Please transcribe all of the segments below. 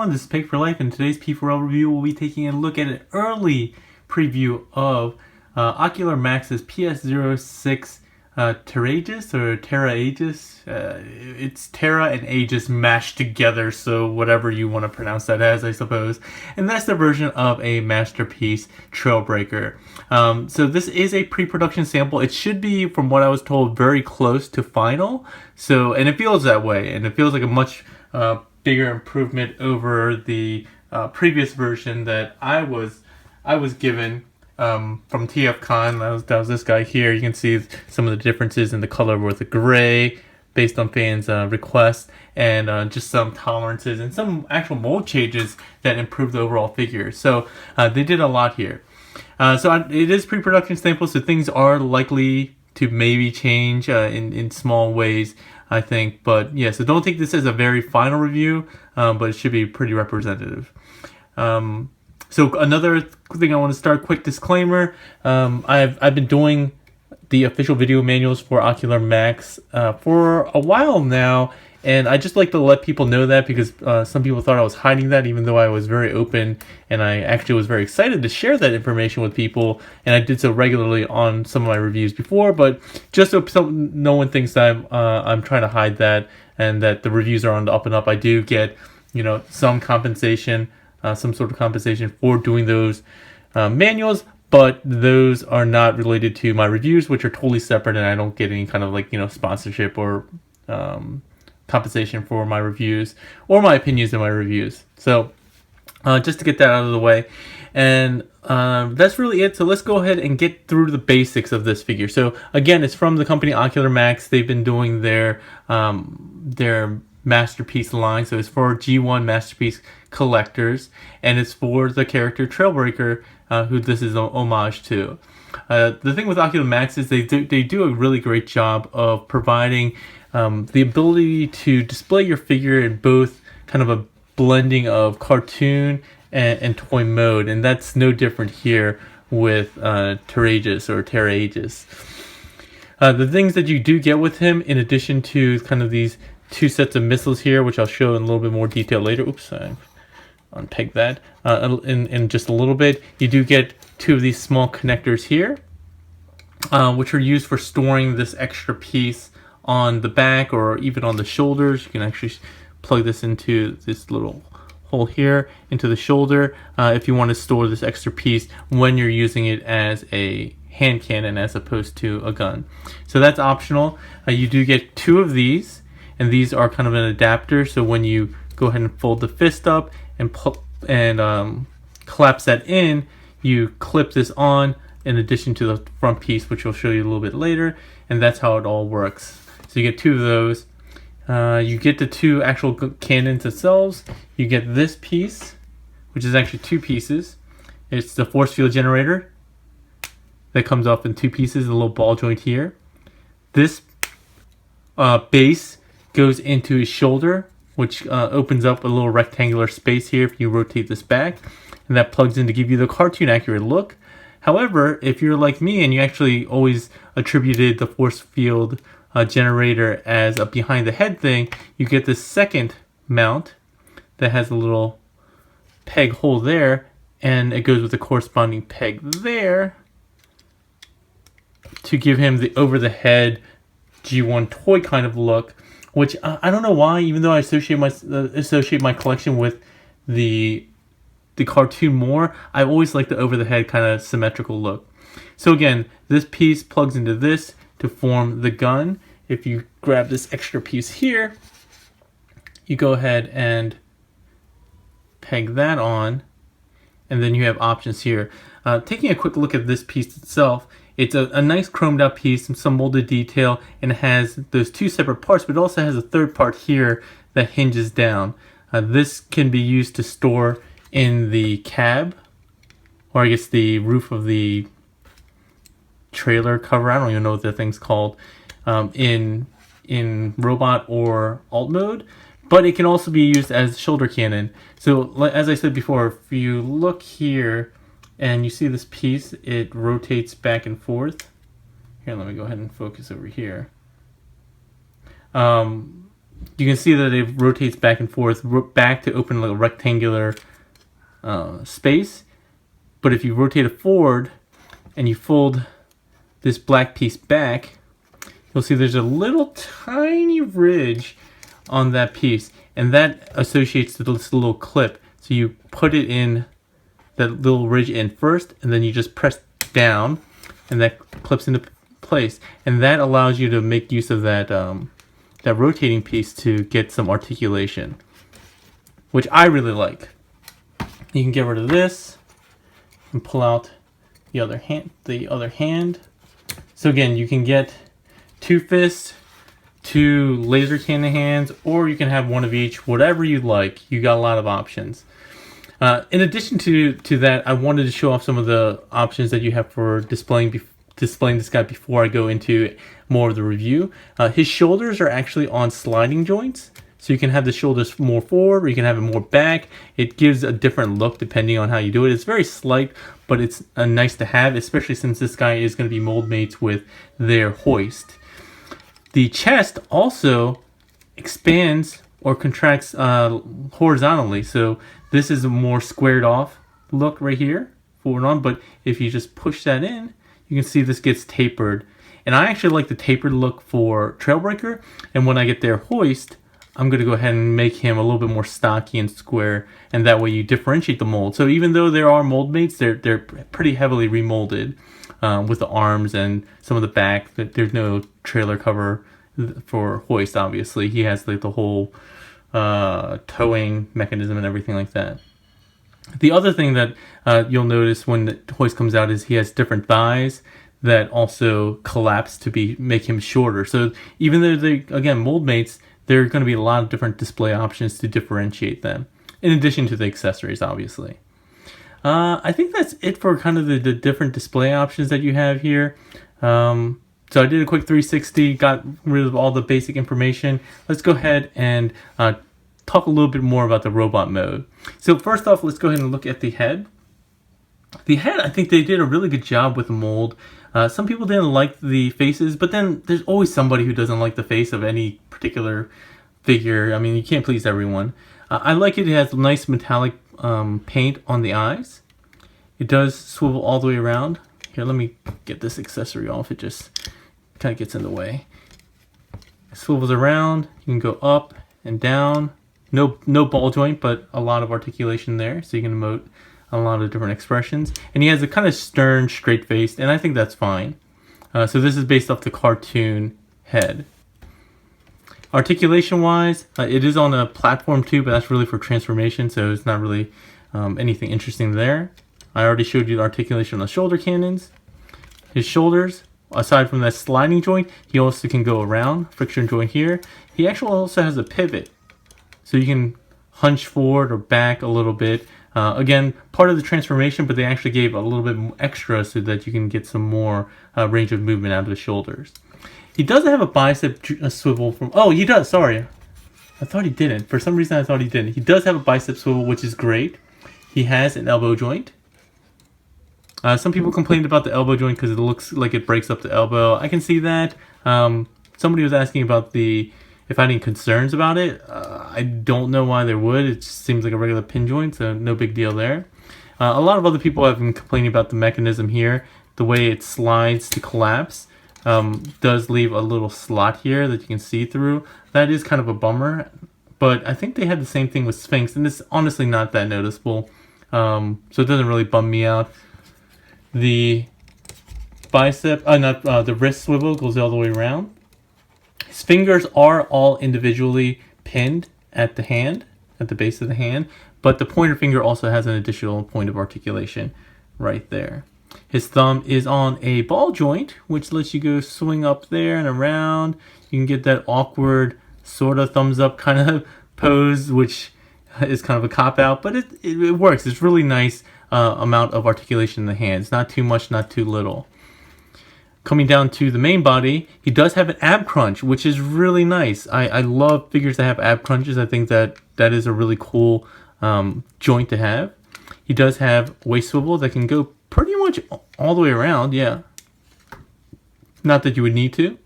everyone, this is Pig for Life, and today's P4L review will be taking a look at an early preview of Ocular Max's PS-06 Terraegis or Terraegis. It's Terra and Aegis mashed together, so whatever you want to pronounce that as, I suppose. And that's the version of a masterpiece Trailbreaker. So this is a pre-production sample. It should be, from what I was told, very close to final. So, and it feels that way, and it feels like a much bigger improvement over the previous version that I was given from TFCon. That was this guy here. You can see some of the differences in the color with the gray based on fans' requests, and just some tolerances and some actual mold changes that improved the overall figure. So they did a lot here. It is pre-production sample, so things are likely to maybe change in small ways, I think. But yeah, so don't take this as a very final review, but it should be pretty representative. So another thing I want to start, quick disclaimer, I've been doing the official video manuals for Ocular Max for a while now, and I just like to let people know that, because some people thought I was hiding that, even though I was very open, and I actually was very excited to share that information with people, and I did so regularly on some of my reviews before. But just so no one thinks that I'm trying to hide that, and that the reviews are on the up and up, I do get, some compensation, some sort of compensation for doing those manuals, but those are not related to my reviews, which are totally separate, and I don't get any kind of sponsorship or compensation for my reviews or my opinions in my reviews. So just to get that out of the way, and that's really it. So let's go ahead and get through the basics of this figure. So again, it's from the company Ocular Max. They've been doing their masterpiece line, so it's for G1 masterpiece collectors, and it's for the character Trailbreaker, who this is an homage to. The thing with Ocular Max is they do a really great job of providing the ability to display your figure in both kind of a blending of cartoon and toy mode, and that's no different here with Terraegis or Terraegis. The things that you do get with him, in addition to kind of these two sets of missiles here, which I'll show in a little bit more detail later. Oops, I unpeg that in just a little bit. You do get two of these small connectors here, which are used for storing this extra piece on the back or even on the shoulders. You can actually plug this into this little hole here into the shoulder if you want to store this extra piece when you're using it as a hand cannon as opposed to a gun. So that's optional. You do get two of these, and these are kind of an adapter, so when you go ahead and fold the fist up and collapse that in, you clip this on in addition to the front piece, which I'll show you a little bit later, and that's how it all works. So you get two of those. You get the two actual cannons themselves. You get this piece, which is actually two pieces. It's the force field generator that comes off in two pieces, a little ball joint here. This base goes into his shoulder, which opens up a little rectangular space here if you rotate this back, and that plugs in to give you the cartoon accurate look. However, if you're like me and you actually always attributed the force field generator as a behind the head thing, you get this second mount that has a little peg hole there, and it goes with the corresponding peg there to give him the over the head G1 toy kind of look, which I don't know why, even though I associate my collection with the cartoon more, I always like the over the head kind of symmetrical look. So again, this piece plugs into this to form the gun. If you grab this extra piece here, you go ahead and peg that on, and then you have options here. Taking a quick look at this piece itself, it's a nice chromed out piece, some molded detail, and it has those two separate parts, but it also has a third part here that hinges down. This can be used to store in the cab, or I guess the roof of the trailer cover, I don't even know what the thing's called, in robot or alt mode, but it can also be used as shoulder cannon. So as I said before, if you look here and you see this piece, it rotates back and forth. Here, let me go ahead and focus over here. you can see that it rotates back and forth, back to open like a rectangular space. But if you rotate it forward and you fold this black piece back, you'll see there's a little tiny ridge on that piece, and that associates to this little clip. So you put it in that little ridge in first, and then you just press down, and that clips into place. And that allows you to make use of that that rotating piece to get some articulation, which I really like. You can get rid of this and pull out the other hand. So again, you can get 2 fists, 2 laser cannon hands, or you can have one of each, whatever you like. You got a lot of options. In addition to that, I wanted to show off some of the options that you have for displaying this guy before I go into more of the review. His shoulders are actually on sliding joints, so you can have the shoulders more forward, or you can have it more back. It gives a different look depending on how you do it. It's very slight, but it's nice to have, especially since this guy is going to be mold mates with their hoist. The chest also expands or contracts horizontally, so this is a more squared off look right here, forward on, but if you just push that in, you can see this gets tapered. And I actually like the tapered look for Trailbreaker, and when I get their hoist, I'm going to go ahead and make him a little bit more stocky and square, and that way you differentiate the mold. So even though there are mold mates, they're pretty heavily remolded with the arms and some of the back. There's no trailer cover for hoist, obviously. He has like the whole towing mechanism and everything like that. The other thing that you'll notice when the hoist comes out is he has different thighs that also collapse to make him shorter. So even though they, again, mold mates, there are going to be a lot of different display options to differentiate them, in addition to the accessories, obviously. I think that's it for kind of the different display options that you have here. So I did a quick 360, got rid of all the basic information. Let's go ahead and talk a little bit more about the robot mode. So first off, let's go ahead and look at the head. The head, I think they did a really good job with the mold. Some people didn't like the faces, but then there's always somebody who doesn't like the face of any particular figure. I mean, you can't please everyone. I like it. It has nice metallic paint on the eyes. It does swivel all the way around. Here, let me get this accessory off. It just kind of gets in the way. It swivels around. You can go up and down. No ball joint, but a lot of articulation there, so you can emote a lot of different expressions. And he has a kind of stern, straight face, and I think that's fine. So this is based off the cartoon head. Articulation-wise, it is on a platform too, but that's really for transformation, so it's not really anything interesting there. I already showed you the articulation on the shoulder cannons. His shoulders, aside from that sliding joint, he also can go around, friction joint here. He actually also has a pivot, so you can hunch forward or back a little bit. Again, part of the transformation, but they actually gave a little bit extra so that you can get some more range of movement out of the shoulders. He doesn't have a bicep swivel from... Oh, he does, sorry. I thought he didn't. For some reason, I thought he didn't. He does have a bicep swivel, which is great. He has an elbow joint. Some people complained about the elbow joint because it looks like it breaks up the elbow. I can see that. Somebody was asking about if I had any concerns about it. I don't know why there would. It just seems like a regular pin joint, so no big deal there. A lot of other people have been complaining about the mechanism here. The way it slides to collapse does leave a little slot here that you can see through. That is kind of a bummer, but I think they had the same thing with Sphinx, and it's honestly not that noticeable. So it doesn't really bum me out. The the wrist swivel goes all the way around. His fingers are all individually pinned at the hand, at the base of the hand, but the pointer finger also has an additional point of articulation right there. His thumb is on a ball joint, which lets you go swing up there and around. You can get that awkward sort of thumbs up kind of pose, which is kind of a cop-out, but it works. It's really nice amount of articulation in the hands. Not too much, not too little. Coming down to the main body, he does have an ab crunch, which is really nice. I love figures that have ab crunches. I think that is a really cool joint to have. He does have waist swivel that can go pretty much all the way around, yeah. Not that you would need to.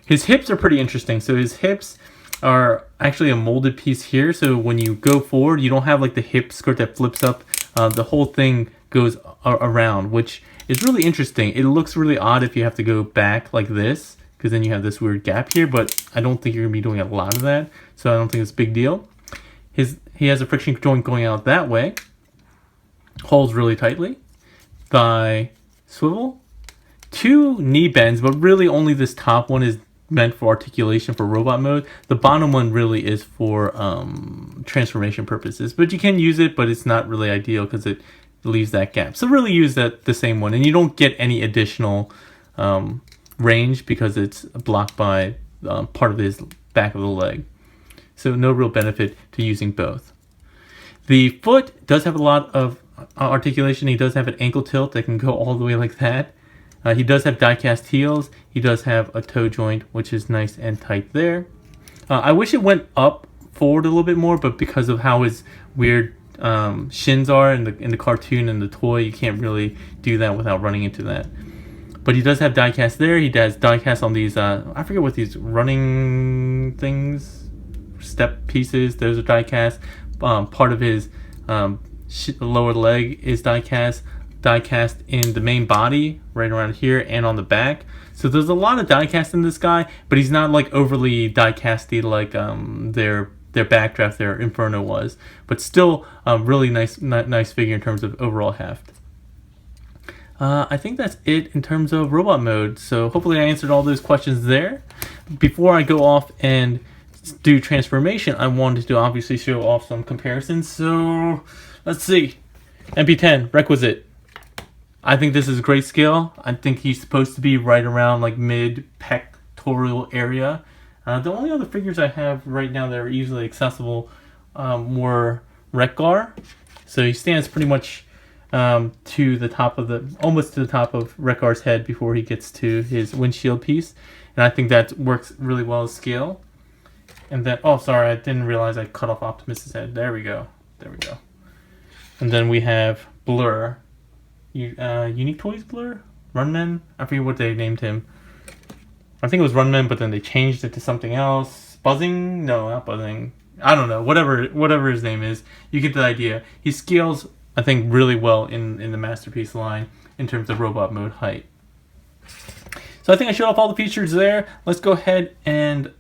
His hips are pretty interesting. So his hips are actually a molded piece here, so when you go forward, you don't have like the hip skirt that flips up. The whole thing goes around, which is really interesting. It looks really odd if you have to go back like this, because then you have this weird gap here, but I don't think you're going to be doing a lot of that, so I don't think it's a big deal. He has a friction joint going out that way, holds really tightly, thigh swivel, 2 knee bends, but really only this top one is meant for articulation for robot mode. The bottom one really is for transformation purposes, but you can use it, but it's not really ideal because it leaves that gap. So really use the same one, and you don't get any additional range because it's blocked by part of his back of the leg. So no real benefit to using both. The foot does have a lot of articulation. He does have an ankle tilt that can go all the way like that. He does have die-cast heels. He does have a toe joint, which is nice and tight there. I wish it went up forward a little bit more, but because of how his weird shins are in the cartoon and the toy, you can't really do that without running into that. But he does have die-cast there. He does die-cast on these, I forget what these running things, step pieces. Those are die-cast. Part of his lower leg is die-cast in the main body right around here and on the back. So there's a lot of die-cast in this guy, but he's not like overly die-casty like their backdraft, their Inferno was. But still really nice figure in terms of overall heft. I think that's it in terms of robot mode. So hopefully I answered all those questions there. Before I go off and do transformation, I wanted to obviously show off some comparisons. So let's see. MP10 requisite. I think this is a great scale. I think he's supposed to be right around like mid pectoral area. The only other figures I have right now that are easily accessible were Rekgar. So he stands pretty much to the top of almost to the top of Rekgar's head before he gets to his windshield piece, and I think that works really well as scale. And then, oh sorry, I didn't realize I cut off Optimus's head. There we go. And then we have Blur, Unique Toys Blur, Runman. I forget what they named him. I think it was Runman, but then they changed it to something else. Buzzing? No, not Buzzing. I don't know. Whatever his name is, you get the idea. He scales, I think, really well in the Masterpiece line in terms of robot mode height. So I think I showed off all the features there. Let's go ahead and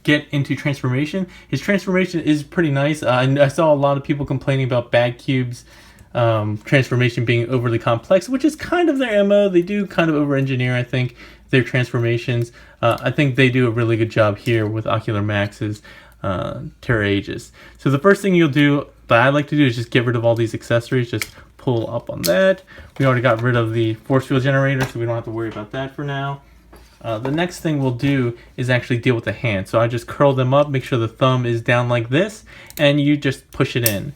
get into transformation. His transformation is pretty nice. I saw a lot of people complaining about Bag Cube's transformation being overly complex, which is kind of their MO. They do kind of over-engineer, I think, their transformations. I think they do a really good job here with Ocular Max's Terraegis. So the first thing you'll do that I like to do is just get rid of all these accessories. Just pull up on that. We already got rid of the force field generator, so we don't have to worry about that for now. The next thing we'll do is actually deal with the hand. So I just curl them up, make sure the thumb is down like this, and you just push it in.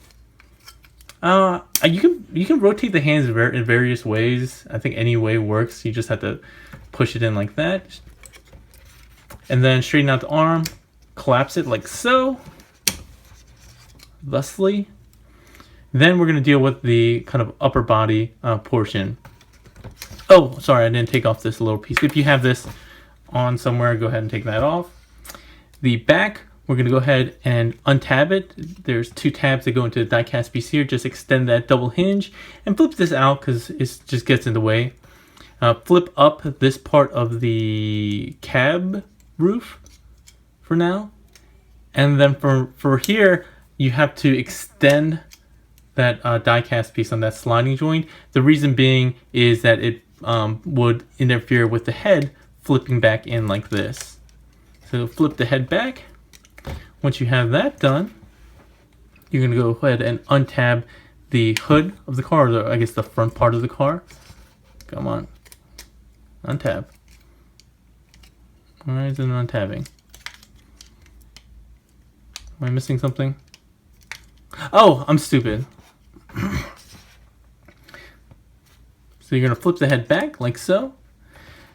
You can rotate the hands in various ways. I think any way works. You just have to push it in like that, and then straighten out the arm, collapse it like so, thusly. Then we're going to deal with the kind of upper body portion. Oh, sorry, I didn't take off this little piece. If you have this on somewhere, go ahead and take that off. The back, we're going to go ahead and untab it. There's 2 tabs that go into the die-cast piece here. Just extend that double hinge and flip this out because it just gets in the way. Flip up this part of the cab roof for now. And then for here, you have to extend that die-cast piece on that sliding joint. The reason being is that it would interfere with the head flipping back in like this. So flip the head back. Once you have that done, you're going to go ahead and untab the hood of the car, or I guess the front part of the car. Come on. Untab. Why isn't it untabbing? Am I missing something? Oh, I'm stupid. So you're going to flip the head back like so.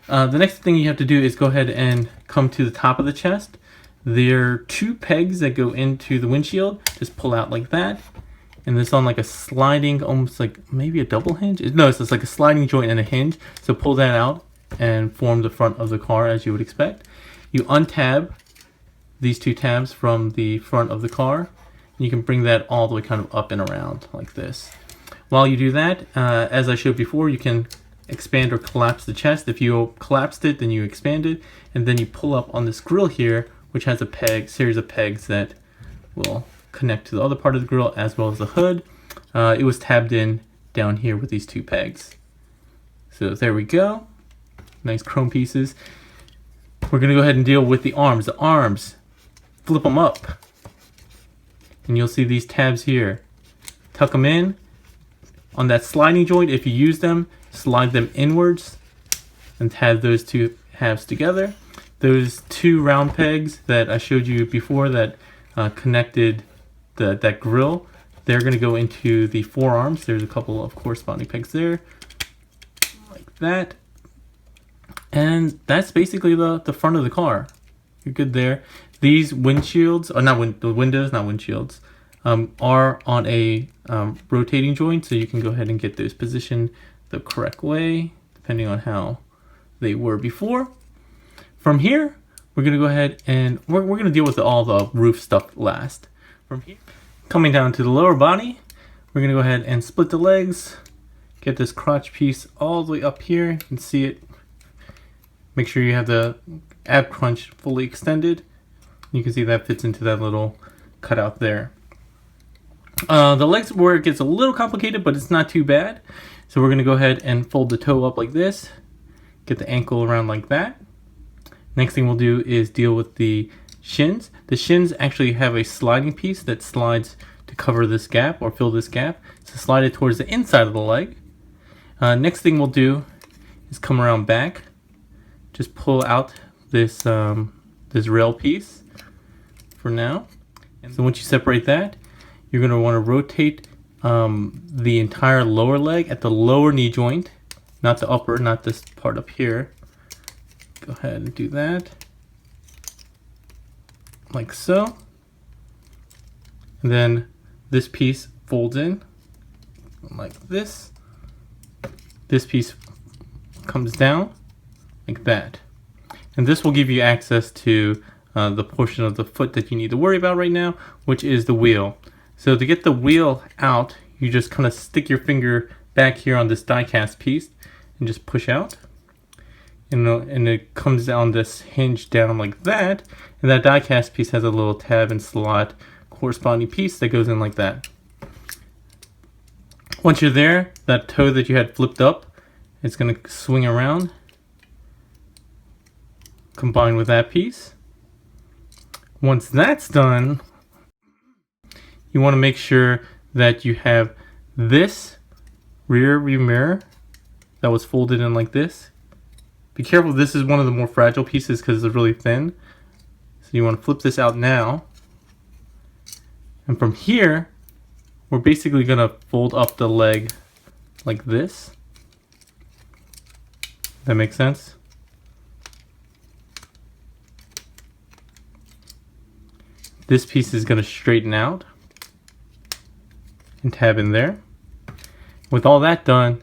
The next thing you have to do is go ahead and come to the top of the chest. There are 2 pegs that go into the windshield. Just pull out like that. And this on like a sliding, almost like maybe a double hinge. No, it's just like a sliding joint and a hinge. So pull that out and form the front of the car as you would expect. You untab these two tabs from the front of the car. You can bring that all the way kind of up and around like this. While you do that, as I showed before, you can expand or collapse the chest. If you collapsed it, then you expand it, and then you pull up on this grill here, which has a series of pegs that will connect to the other part of the grill as well as the hood. It was tabbed in down here with these two pegs. So there we go. Nice chrome pieces. We're gonna go ahead and deal with the arms. The arms, flip them up. And you'll see these tabs here. Tuck them in. On that sliding joint, if you use them, slide them inwards and tab those two halves together. Those two round pegs that I showed you before that connected that grill, they're going to go into the forearms. There's a couple of corresponding pegs there, like that. And that's basically the front of the car. You're good there. These windshields, or the windows, not windshields, are on a rotating joint, so you can go ahead and get those positioned the correct way, depending on how they were before. From here, we're going to go ahead and we're going to deal with all the roof stuff last. From here, coming down to the lower body, we're going to go ahead and split the legs, get this crotch piece all the way up here. You can see it. Make sure you have the ab crunch fully extended. You can see that fits into that little cutout there. The legs where it gets a little complicated, but it's not too bad. So we're going to go ahead and fold the toe up like this, get the ankle around like that. Next thing we'll do is deal with the shins. The shins actually have a sliding piece that slides to cover this gap or fill this gap. So slide it towards the inside of the leg. Next thing we'll do is come around back. Just pull out this this rail piece for now. And so once you separate that, you're going to want to rotate the entire lower leg at the lower knee joint, not the upper, not this part up here. Go ahead and do that, like so. And then this piece folds in like this. This piece comes down like that. And this will give you access to the portion of the foot that you need to worry about right now, which is the wheel. So to get the wheel out, you just kind of stick your finger back here on this die cast piece and just push out. And it comes down this hinge down like that. And that die cast piece has a little tab and slot corresponding piece that goes in like that. Once you're there, that toe that you had flipped up, it's going to swing around, combine with that piece. Once that's done, you want to make sure that you have this rear view mirror that was folded in like this. Be careful, this is one of the more fragile pieces because it's really thin. So you want to flip this out now. And from here, we're basically going to fold up the leg like this. That makes sense? This piece is going to straighten out and tab in there. With all that done,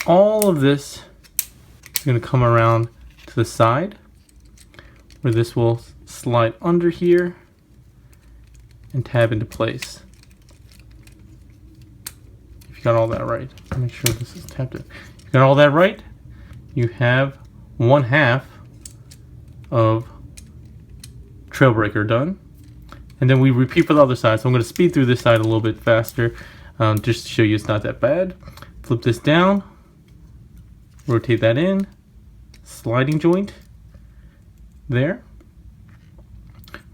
all of this is going to come around to the side where this will slide under here and tab into place. If you got all that right, make sure this is tapped in. If you got all that right, you have 1/2 of Trailbreaker done. And then we repeat for the other side. So I'm going to speed through this side a little bit faster, just to show you it's not that bad. Flip this down, rotate that in, sliding joint there.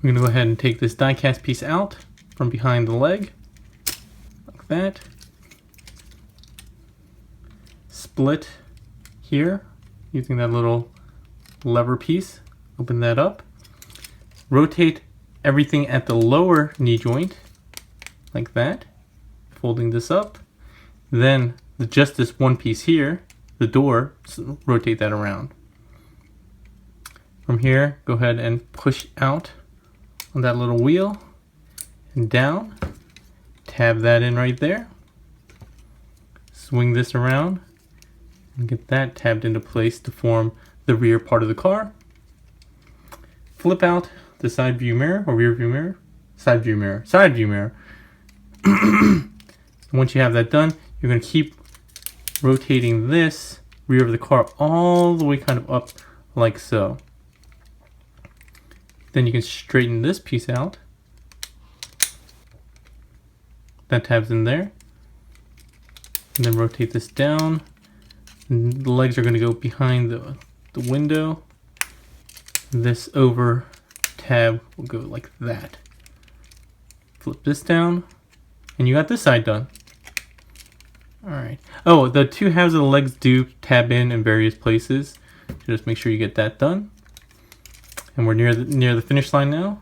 We're going to go ahead and take this die cast piece out from behind the leg, like that. Split here using that little lever piece, open that up. Rotate everything at the lower knee joint, like that, folding this up. Then just this one piece here, the door, so rotate that around. From here, go ahead and push out on that little wheel and down. Tab that in right there. Swing this around and get that tabbed into place to form the rear part of the car. Flip out the side view mirror or rear view mirror, side view mirror. Once you have that done, you're going to keep rotating this rear of the car all the way kind of up like so. Then you can straighten this piece out. That tab's in there. And then rotate this down. And the legs are going to go behind the window. This over tab will go like that. Flip this down. And you got this side done. Alright. Oh, the two halves of the legs do tab in various places. So just make sure you get that done. And we're near the finish line now.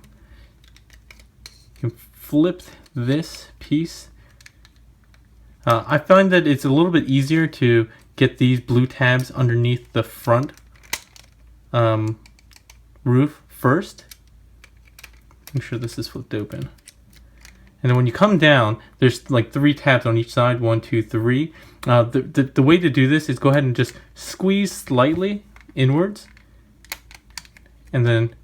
You can flip this piece. I find that it's a little bit easier to get these blue tabs underneath the front roof first. Make sure this is flipped open. And then when you come down, there's like 3 tabs on each side, 1, 2, 3. The way to do this is go ahead and just squeeze slightly inwards and then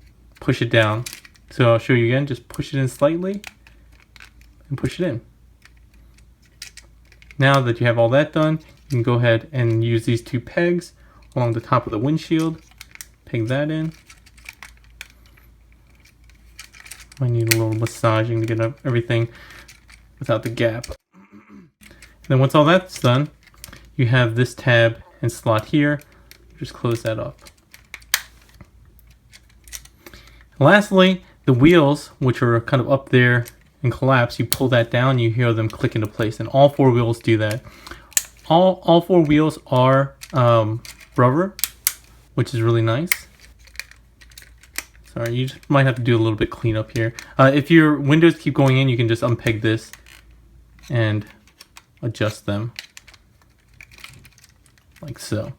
push it down. So I'll show you again, just push it in slightly and push it in. Now that you have all that done, you can go ahead and use these 2 pegs along the top of the windshield. Peg that in. I need a little massaging to get up everything without the gap. And then once all that's done, you have this tab and slot here. Just close that up. Lastly, the wheels, which are kind of up there and collapse, you pull that down, you hear them click into place, and all 4 wheels do that. All 4 wheels are rubber, which is really nice. Sorry, you just might have to do a little bit cleanup here. If your windows keep going in, you can just unpeg this and adjust them like so.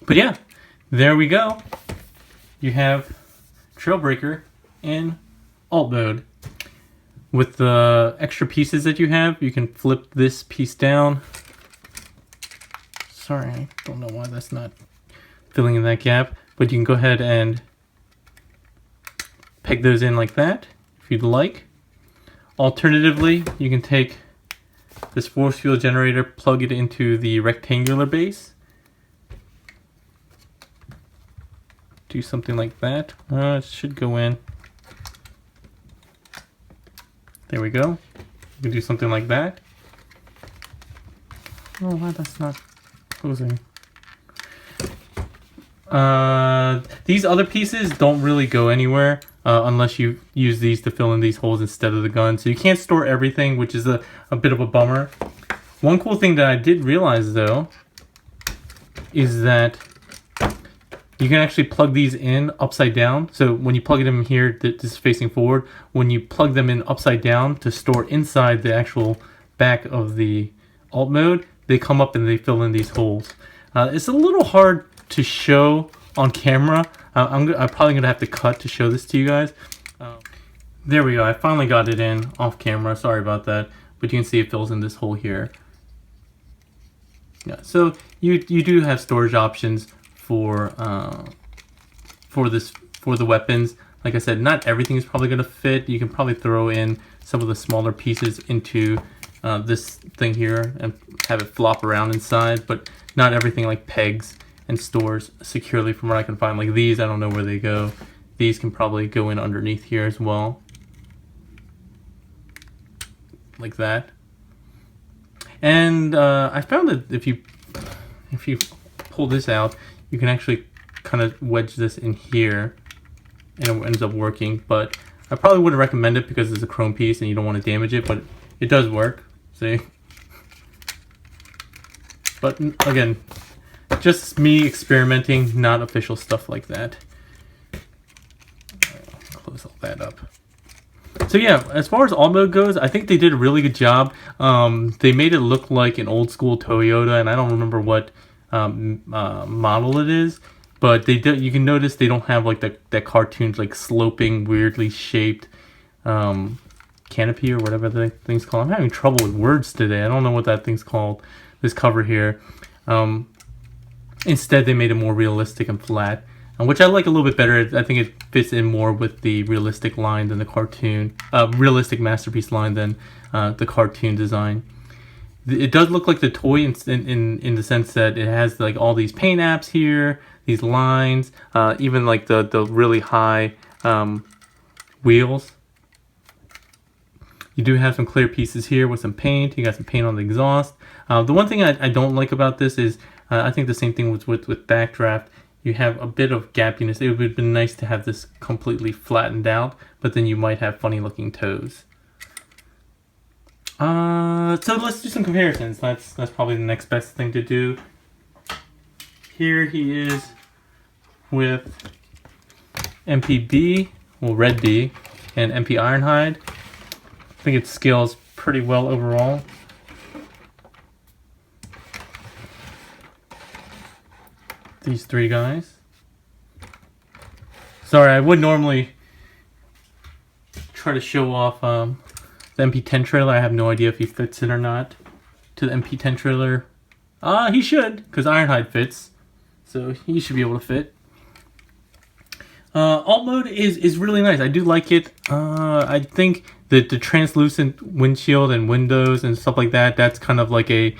But yeah, there we go. You have Trailbreaker in alt mode. With the extra pieces that you have, you can flip this piece down. Sorry, I don't know why that's not filling in that gap. But you can go ahead and peg those in like that, if you'd like. Alternatively, you can take this force field generator, plug it into the rectangular base. Do something like that. It should go in. There we go. You can do something like that. Oh, wow, that's not closing. These other pieces don't really go anywhere unless you use these to fill in these holes instead of the gun. So you can't store everything, which is a bit of a bummer. One cool thing that I did realize though is that you can actually plug these in upside down. So when you plug it in here, this is facing forward. When you plug them in upside down to store inside the actual back of the alt mode, they come up and they fill in these holes. It's a little hard to show on camera. I'm probably gonna have to cut to show this to you guys. There we go. I finally got it in off camera. Sorry about that, but you can see it fills in this hole here. Yeah. So you do have storage options for the weapons. Like I said, not everything is probably gonna fit. You can probably throw in some of the smaller pieces into this thing here and have it flop around inside, but not everything like pegs and stores securely from what I can find. Like these, I don't know where they go. These can probably go in underneath here as well. Like that. And I found that if you pull this out, you can actually kind of wedge this in here and it ends up working. But I probably wouldn't recommend it because it's a chrome piece and you don't want to damage it, but it does work. See? But again, just me experimenting, not official stuff like that. Close all that up. So yeah, as far as alt mode goes, I think they did a really good job. They made it look like an old school Toyota, and I don't remember what model it is, but they do, you can notice they don't have like that cartoons like sloping, weirdly shaped canopy or whatever the thing's called. I'm having trouble with words today. I don't know what that thing's called. This cover here. Instead, they made it more realistic and flat. which I like a little bit better. I think it fits in more with the realistic line than the cartoon, realistic masterpiece line than the cartoon design. It does look like the toy in the sense that it has like all these paint apps here, these lines, even like the really high wheels. You do have some clear pieces here with some paint. You got some paint on the exhaust. The one thing I don't like about this is, I think the same thing was with Backdraft. You have a bit of gappiness. It would have been nice to have this completely flattened out, but then you might have funny looking toes. So let's do some comparisons. That's probably the next best thing to do. Here he is with MPB, well, Red B, and MP Ironhide. I think it scales pretty well overall. These three guys. Sorry, I would normally try to show off the MP10 trailer. I have no idea if he fits it or not to the MP10 trailer. He should, because Ironhide fits. So he should be able to fit. Alt mode is really nice. I do like it. I think that the translucent windshield and windows and stuff like that, that's kind of like a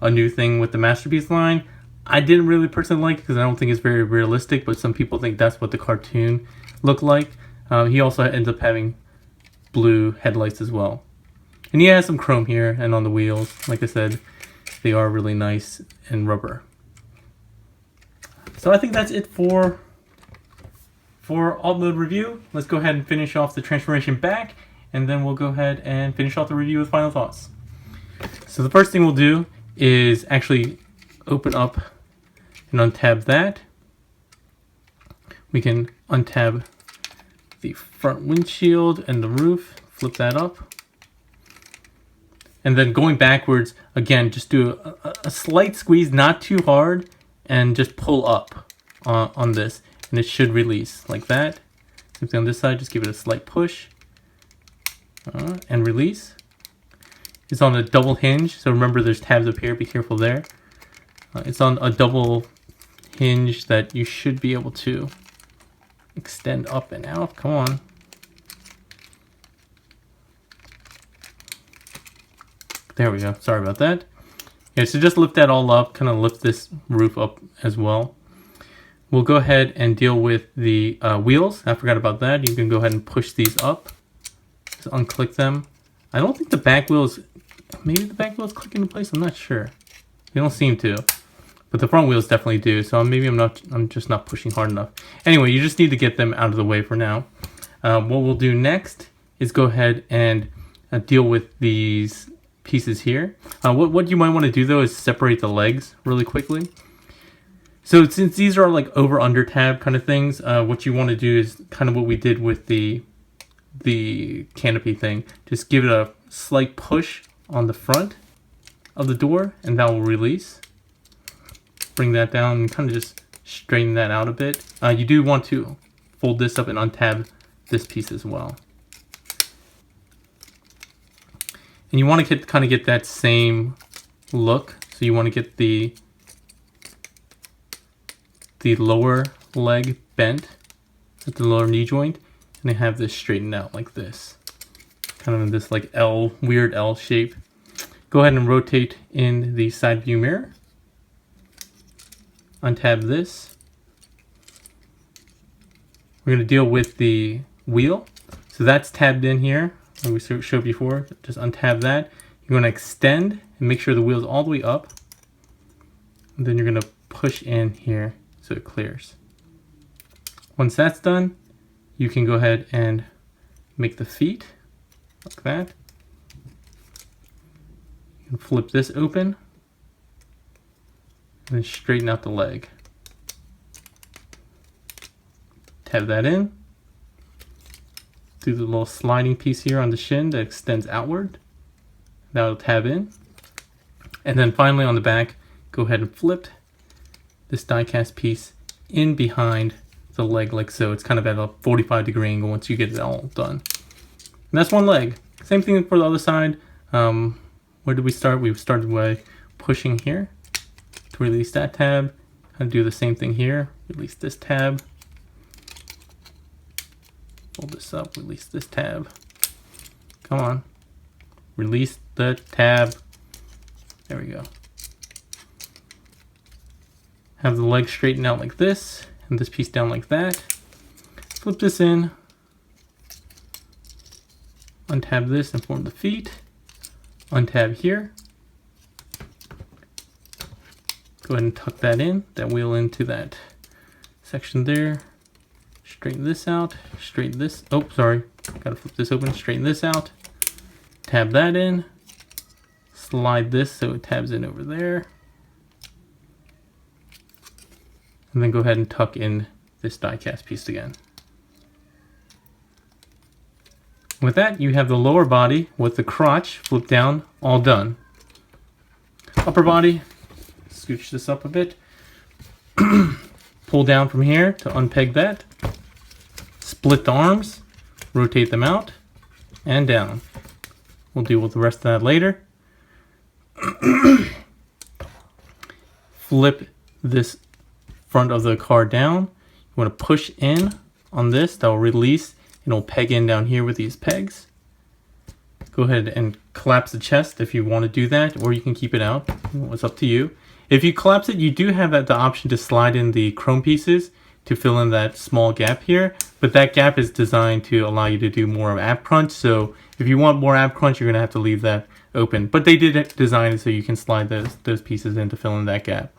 new thing with the Masterpiece line. I didn't really personally like it because I don't think it's very realistic, but some people think that's what the cartoon looked like. He also ends up having blue headlights as well. And he has some chrome here and on the wheels. Like I said, they are really nice and rubber. So I think that's it for alt mode review. Let's go ahead and finish off the transformation back, and then we'll go ahead and finish off the review with final thoughts. So the first thing we'll do is actually open up and untab that. We can untab the front windshield and the roof, flip that up. And then going backwards, again, just do a slight squeeze, not too hard, and just pull up on this. And it should release like that. Same thing on this side, just give it a slight push. And release. It's on a double hinge, so remember there's tabs up here, be careful there. It's on a double hinge that you should be able to extend up and out. Come on. There we go. Sorry about that. Yeah, so just lift that all up, kind of lift this roof up as well. We'll go ahead and deal with the wheels. I forgot about that. You can go ahead and push these up. Just unclick them. I don't think the back wheels, maybe the back wheels click into place. I'm not sure. They don't seem to. But the front wheels definitely do, so maybe I'm just not pushing hard enough. Anyway, you just need to get them out of the way for now. What we'll do next is go ahead and deal with these pieces here. What you might want to do though is separate the legs really quickly. So since these are like over under tab kind of things, what you want to do is kind of what we did with the canopy thing. Just give it a slight push on the front of the door and that will release. Bring that down and kind of just straighten that out a bit. You do want to fold this up and untab this piece as well. And you want to kind of get that same look. So you want to get the lower leg bent at the lower knee joint, and then have this straightened out like this. Kind of in this like weird L shape. Go ahead and rotate in the side view mirror. Untab this. We're going to deal with the wheel. So that's tabbed in here, like we showed before. Just untab that. You're going to extend and make sure the wheel's all the way up. And then you're going to push in here so it clears. Once that's done, you can go ahead and make the feet like that. You can flip this open. And then straighten out the leg. Tab that in. Do the little sliding piece here on the shin that extends outward. That'll tab in. And then finally on the back, go ahead and flip this die-cast piece in behind the leg like so. It's kind of at a 45-degree angle once you get it all done. And that's one leg. Same thing for the other side. Where did we start? We started by pushing here to release that tab, I'll do the same thing here. Release this tab. Fold this up, release this tab. Come on. Release the tab. There we go. Have the leg straighten out like this, and this piece down like that. Flip this in. Untab this and form the feet. Untab here. Go ahead and tuck that in, that wheel into that section there. Straighten this out, straighten this, oh, sorry. Gotta flip this open, straighten this out. Tab that in. Slide this so it tabs in over there. And then go ahead and tuck in this die cast piece again. With that, you have the lower body with the crotch flipped down, all done. Upper body, scooch this up a bit. Pull down from here to unpeg that. Split the arms, rotate them out, and down. We'll deal with the rest of that later. Flip this front of the car down. You want to push in on this, that will release, and it'll peg in down here with these pegs. Go ahead and collapse the chest if you want to do that, or you can keep it out. It's up to you. If you collapse it, you do have the option to slide in the chrome pieces to fill in that small gap here, but that gap is designed to allow you to do more ab crunch, so if you want more ab crunch, you're going to have to leave that open. But they did design it so you can slide those pieces in to fill in that gap.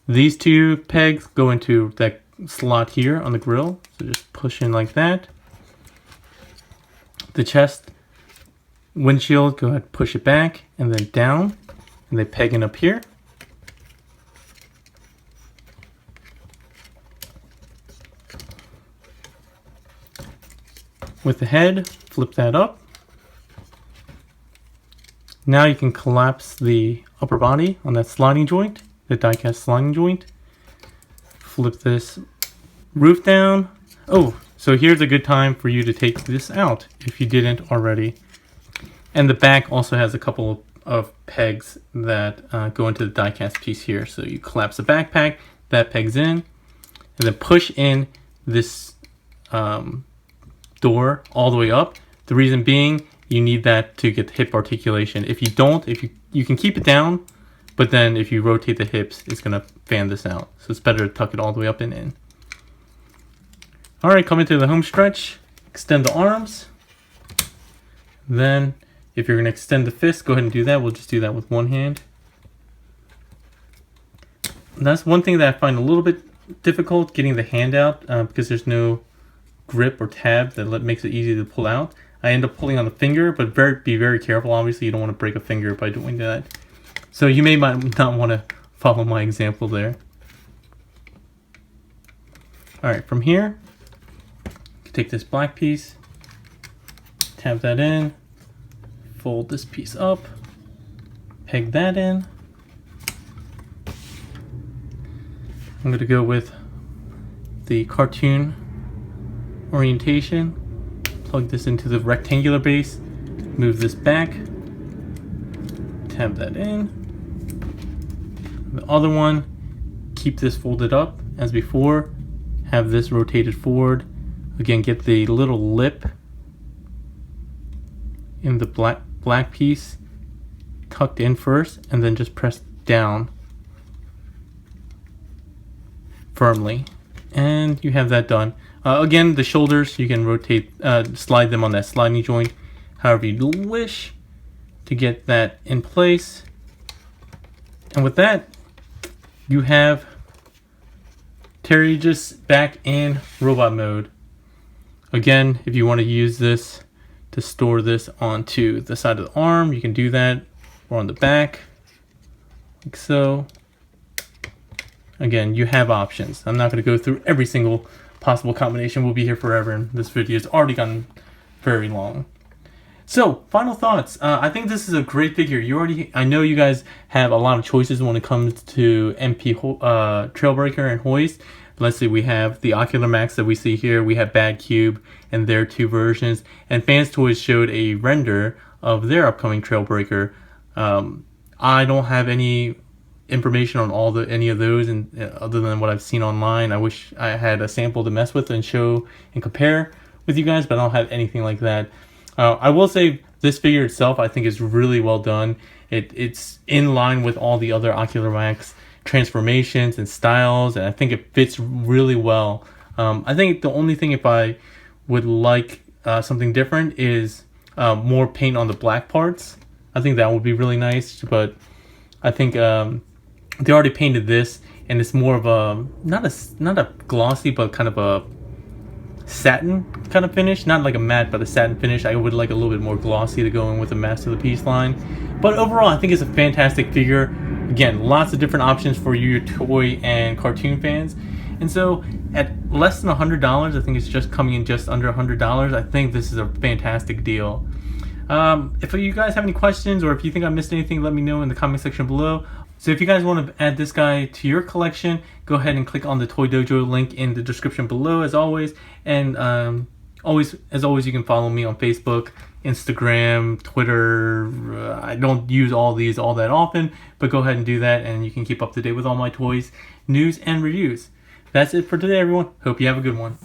These two pegs go into that slot here on the grill, so just push in like that. The chest windshield, go ahead, push it back and then down, and they peg in up here. With the head, flip that up. Now you can collapse the upper body on that sliding joint, the die-cast sliding joint. Flip this roof down. Oh, so here's a good time for you to take this out if you didn't already. And the back also has a couple of pegs that go into the die-cast piece here. So you collapse the backpack, that pegs in, and then push in this door all the way up. The reason being, you need that to get the hip articulation. If you don't, you can keep it down, but then if you rotate the hips, it's gonna fan this out. So it's better to tuck it all the way up and in. All right, coming to the home stretch, extend the arms. Then if you're gonna extend the fist, go ahead and do that. We'll just do that with one hand. And that's one thing that I find a little bit difficult, getting the hand out, because there's no grip or tab that makes it easy to pull out. I end up pulling on the finger, but be very careful. Obviously, you don't want to break a finger by doing that. So you might not want to follow my example there. All right, from here, take this black piece, tab that in, fold this piece up, peg that in. I'm going to go with the cartoon orientation, plug this into the rectangular base, move this back, tab that in. The other one, keep this folded up as before, have this rotated forward. Again, get the little lip in the black piece tucked in first, and then just press down firmly, and you have that done. Again, the shoulders, you can rotate, slide them on that sliding joint however you wish to get that in place. And with that, you have Terraegis back in robot mode. Again, if you want to use this to store this onto the side of the arm, you can do that, or on the back, like so. Again, you have options. I'm not going to go through every single possible combination. We'll be here forever, and this video has already gotten very long. So, final thoughts. I think this is a great figure. I know you guys have a lot of choices when it comes to MP Trailbreaker and hoist. Let's see, we have the Ocular Max that we see here. We have Bad Cube and their two versions. And Fans Toys showed a render of their upcoming Trailbreaker. I don't have any information on any of those, and other than what I've seen online. I wish I had a sample to mess with and show and compare with you guys, but I don't have anything like that. I will say this figure itself, I think, is really well done. It's in line with all the other Ocular Max transformations and styles, and I think it fits really well. I think the only thing, if I would like something different, is more paint on the black parts. I think that would be really nice, but I think they already painted this, and it's more of a not a glossy, but kind of a satin kind of finish. Not like a matte, but a satin finish. I would like a little bit more glossy to go in with the Master of the Piece line. But overall, I think it's a fantastic figure. Again, lots of different options for you toy and cartoon fans. And so at less than $100, I think it's just coming in just under $100. I think this is a fantastic deal. If you guys have any questions, or if you think I missed anything, let me know in the comment section below. So if you guys want to add this guy to your collection, go ahead and click on the Toy Dojo link in the description below, as always. And as always, you can follow me on Facebook, Instagram, Twitter. I don't use all these all that often, but go ahead and do that, and you can keep up to date with all my toys, news, and reviews. That's it for today, everyone. Hope you have a good one.